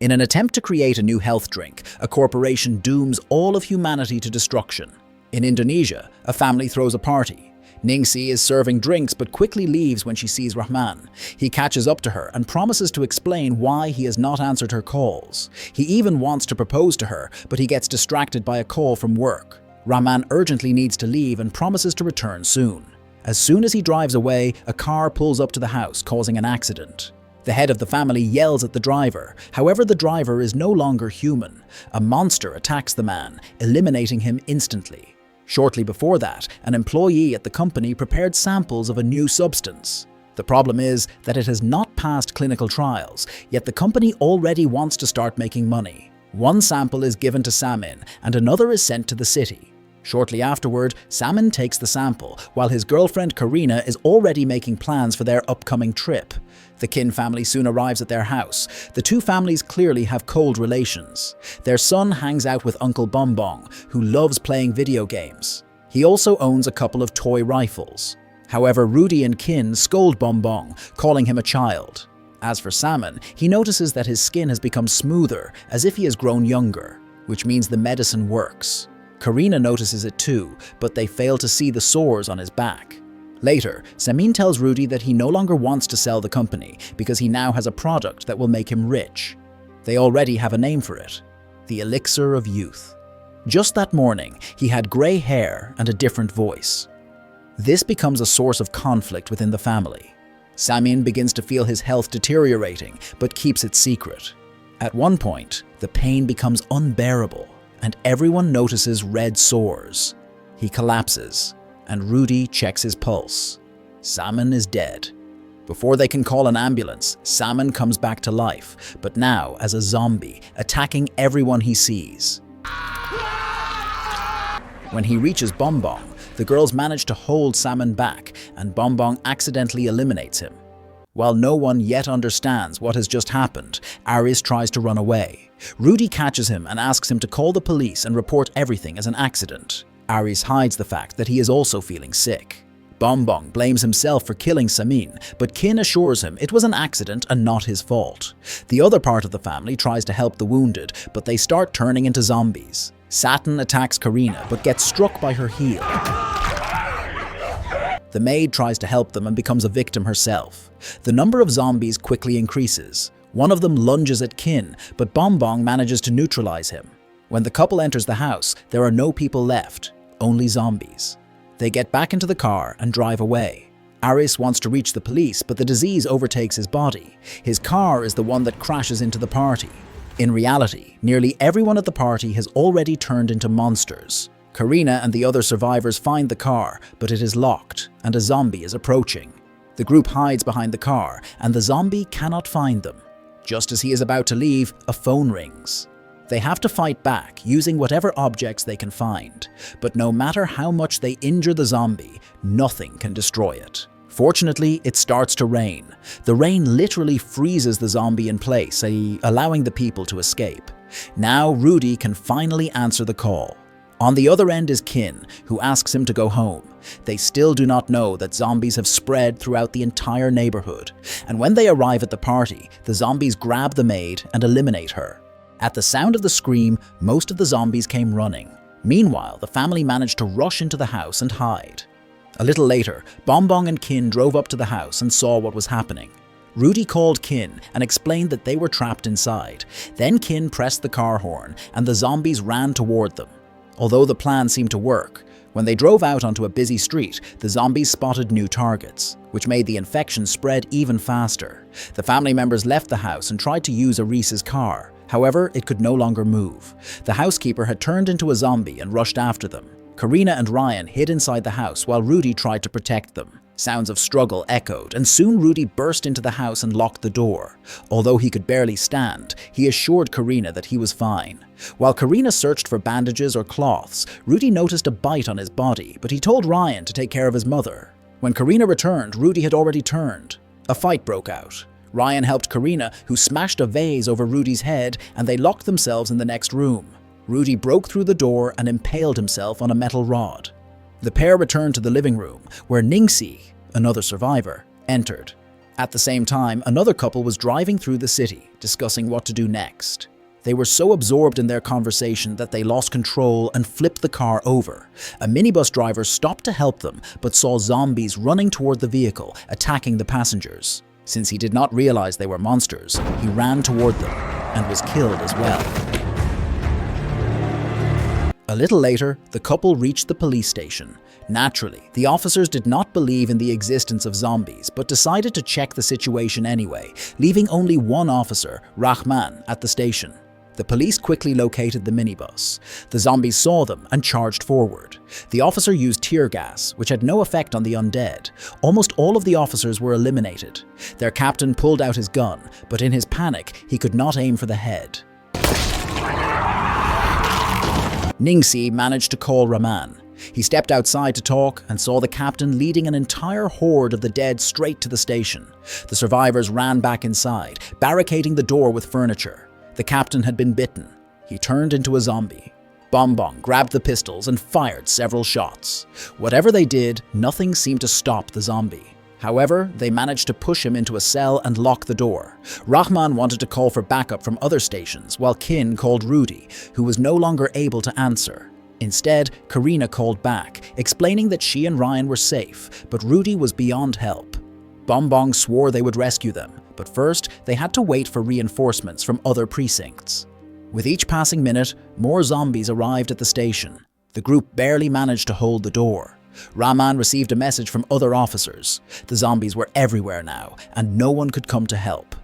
In an attempt to create a new health drink, a corporation dooms all of humanity to destruction. In Indonesia, a family throws a party. Ningsi is serving drinks but quickly leaves when she sees Rahman. He catches up to her and promises to explain why he has not answered her calls. He even wants to propose to her, but he gets distracted by a call from work. Rahman urgently needs to leave and promises to return soon. As soon as he drives away, a car pulls up to the house, causing an accident. The head of the family yells at the driver. However, the driver is no longer human. A monster attacks the man, eliminating him instantly. Shortly before that, an employee at the company prepared samples of a new substance. The problem is that it has not passed clinical trials, yet the company already wants to start making money. One sample is given to Samin, and another is sent to the city. Shortly afterward, Samin takes the sample, while his girlfriend Karina is already making plans for their upcoming trip. The Kin family soon arrives at their house. The two families clearly have cold relations. Their son hangs out with Uncle Bombong, who loves playing video games. He also owns a couple of toy rifles. However, Rudy and Kin scold Bombong, calling him a child. As for Samin, he notices that his skin has become smoother, as if he has grown younger, which means the medicine works. Karina notices it too, but they fail to see the sores on his back. Later, Samin tells Rudy that he no longer wants to sell the company because he now has a product that will make him rich. They already have a name for it: the elixir of youth. Just that morning, he had grey hair and a different voice. This becomes a source of conflict within the family. Samin begins to feel his health deteriorating, but keeps it secret. At one point, the pain becomes unbearable, and everyone notices red sores. He collapses, and Rudy checks his pulse. Samin is dead. Before they can call an ambulance, Samin comes back to life, but now as a zombie, attacking everyone he sees. When he reaches Bombong, the girls manage to hold Samin back, and Bombong accidentally eliminates him. While no one yet understands what has just happened, Aris tries to run away. Rudy catches him and asks him to call the police and report everything as an accident. Aris hides the fact that he is also feeling sick. Bombong blames himself for killing Samin, but Kin assures him it was an accident and not his fault. The other part of the family tries to help the wounded, but they start turning into zombies. Satin attacks Karina, but gets struck by her heel. The maid tries to help them and becomes a victim herself. The number of zombies quickly increases. One of them lunges at Kin, but Bombong manages to neutralize him. When the couple enters the house, there are no people left, only zombies. They get back into the car and drive away. Aris wants to reach the police, but the disease overtakes his body. His car is the one that crashes into the party. In reality, nearly everyone at the party has already turned into monsters. Karina and the other survivors find the car, but it is locked, and a zombie is approaching. The group hides behind the car, and the zombie cannot find them. Just as he is about to leave, a phone rings. They have to fight back, using whatever objects they can find. But no matter how much they injure the zombie, nothing can destroy it. Fortunately, it starts to rain. The rain literally freezes the zombie in place, allowing the people to escape. Now Rudy can finally answer the call. On the other end is Kin, who asks him to go home. They still do not know that zombies have spread throughout the entire neighborhood. And when they arrive at the party, the zombies grab the maid and eliminate her. At the sound of the scream, most of the zombies came running. Meanwhile, the family managed to rush into the house and hide. A little later, Bombong and Kin drove up to the house and saw what was happening. Rudy called Kin and explained that they were trapped inside. Then Kin pressed the car horn and the zombies ran toward them. Although the plan seemed to work, when they drove out onto a busy street, the zombies spotted new targets, which made the infection spread even faster. The family members left the house and tried to use Aris's car. However, it could no longer move. The housekeeper had turned into a zombie and rushed after them. Karina and Ryan hid inside the house while Rudy tried to protect them. Sounds of struggle echoed, and soon Rudy burst into the house and locked the door. Although he could barely stand, he assured Karina that he was fine. While Karina searched for bandages or cloths, Rudy noticed a bite on his body, but he told Ryan to take care of his mother. When Karina returned, Rudy had already turned. A fight broke out. Ryan helped Karina, who smashed a vase over Rudy's head, and they locked themselves in the next room. Rudy broke through the door and impaled himself on a metal rod. The pair returned to the living room, where Ningsi, another survivor, entered. At the same time, another couple was driving through the city, discussing what to do next. They were so absorbed in their conversation that they lost control and flipped the car over. A minibus driver stopped to help them, but saw zombies running toward the vehicle, attacking the passengers. Since he did not realize they were monsters, he ran toward them and was killed as well. A little later, the couple reached the police station. Naturally, the officers did not believe in the existence of zombies, but decided to check the situation anyway, leaving only one officer, Rahman, at the station. The police quickly located the minibus. The zombies saw them and charged forward. The officer used tear gas, which had no effect on the undead. Almost all of the officers were eliminated. Their captain pulled out his gun, but in his panic, he could not aim for the head. Ningxi managed to call Rahman. He stepped outside to talk and saw the captain leading an entire horde of the dead straight to the station. The survivors ran back inside, barricading the door with furniture. The captain had been bitten. He turned into a zombie. Bonbon grabbed the pistols and fired several shots. Whatever they did, nothing seemed to stop the zombie. However, they managed to push him into a cell and lock the door. Rahman wanted to call for backup from other stations, while Kin called Rudy, who was no longer able to answer. Instead, Karina called back, explaining that she and Ryan were safe, but Rudy was beyond help. Bonbon swore they would rescue them, but first they had to wait for reinforcements from other precincts. With each passing minute, more zombies arrived at the station. The group barely managed to hold the door. Rahman received a message from other officers. The zombies were everywhere now, and no one could come to help.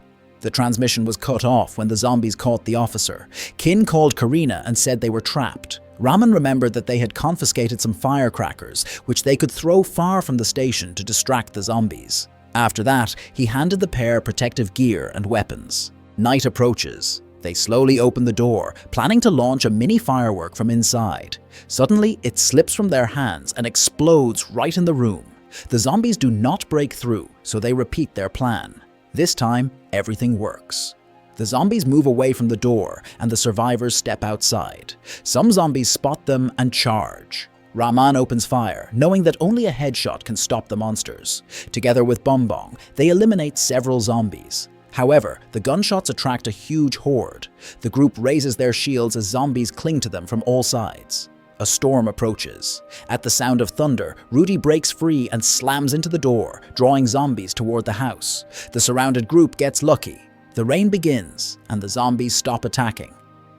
The transmission was cut off when the zombies caught the officer. Kin called Karina and said they were trapped. Rahman remembered that they had confiscated some firecrackers, which they could throw far from the station to distract the zombies. After that, he handed the pair protective gear and weapons. Night approaches. They slowly open the door, planning to launch a mini firework from inside. Suddenly, it slips from their hands and explodes right in the room. The zombies do not break through, so they repeat their plan. This time, everything works. The zombies move away from the door, and the survivors step outside. Some zombies spot them and charge. Rahman opens fire, knowing that only a headshot can stop the monsters. Together with Bonbon, they eliminate several zombies. However, the gunshots attract a huge horde. The group raises their shields as zombies cling to them from all sides. A storm approaches. At the sound of thunder, Rudy breaks free and slams into the door, drawing zombies toward the house. The surrounded group gets lucky. The rain begins, and the zombies stop attacking.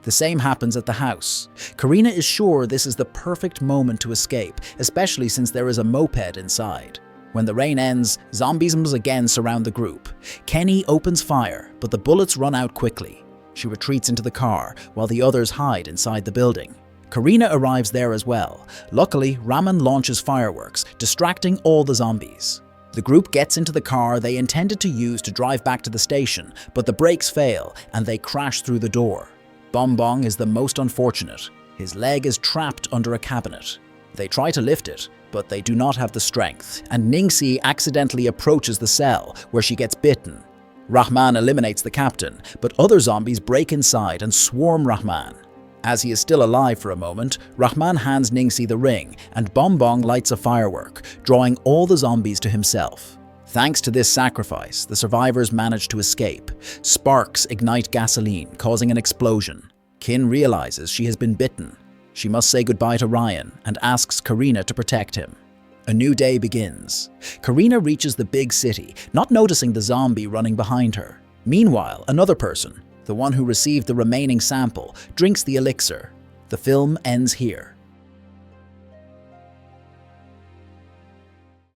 The same happens at the house. Karina is sure this is the perfect moment to escape, especially since there is a moped inside. When the rain ends, zombies again surround the group. Kenny opens fire, but the bullets run out quickly. She retreats into the car, while the others hide inside the building. Karina arrives there as well. Luckily, Rahman launches fireworks, distracting all the zombies. The group gets into the car they intended to use to drive back to the station, but the brakes fail and they crash through the door. Bonbon is the most unfortunate. His leg is trapped under a cabinet. They try to lift it, but they do not have the strength, and Ningxi accidentally approaches the cell, where she gets bitten. Rahman eliminates the captain, but other zombies break inside and swarm Rahman. As he is still alive for a moment, Rahman hands Ningxi the ring, and Bonbon lights a firework, drawing all the zombies to himself. Thanks to this sacrifice, the survivors manage to escape. Sparks ignite gasoline, causing an explosion. Kin realizes she has been bitten. She must say goodbye to Ryan and asks Karina to protect him. A new day begins. Karina reaches the big city, not noticing the zombie running behind her. Meanwhile, another person, the one who received the remaining sample, drinks the elixir. The film ends here.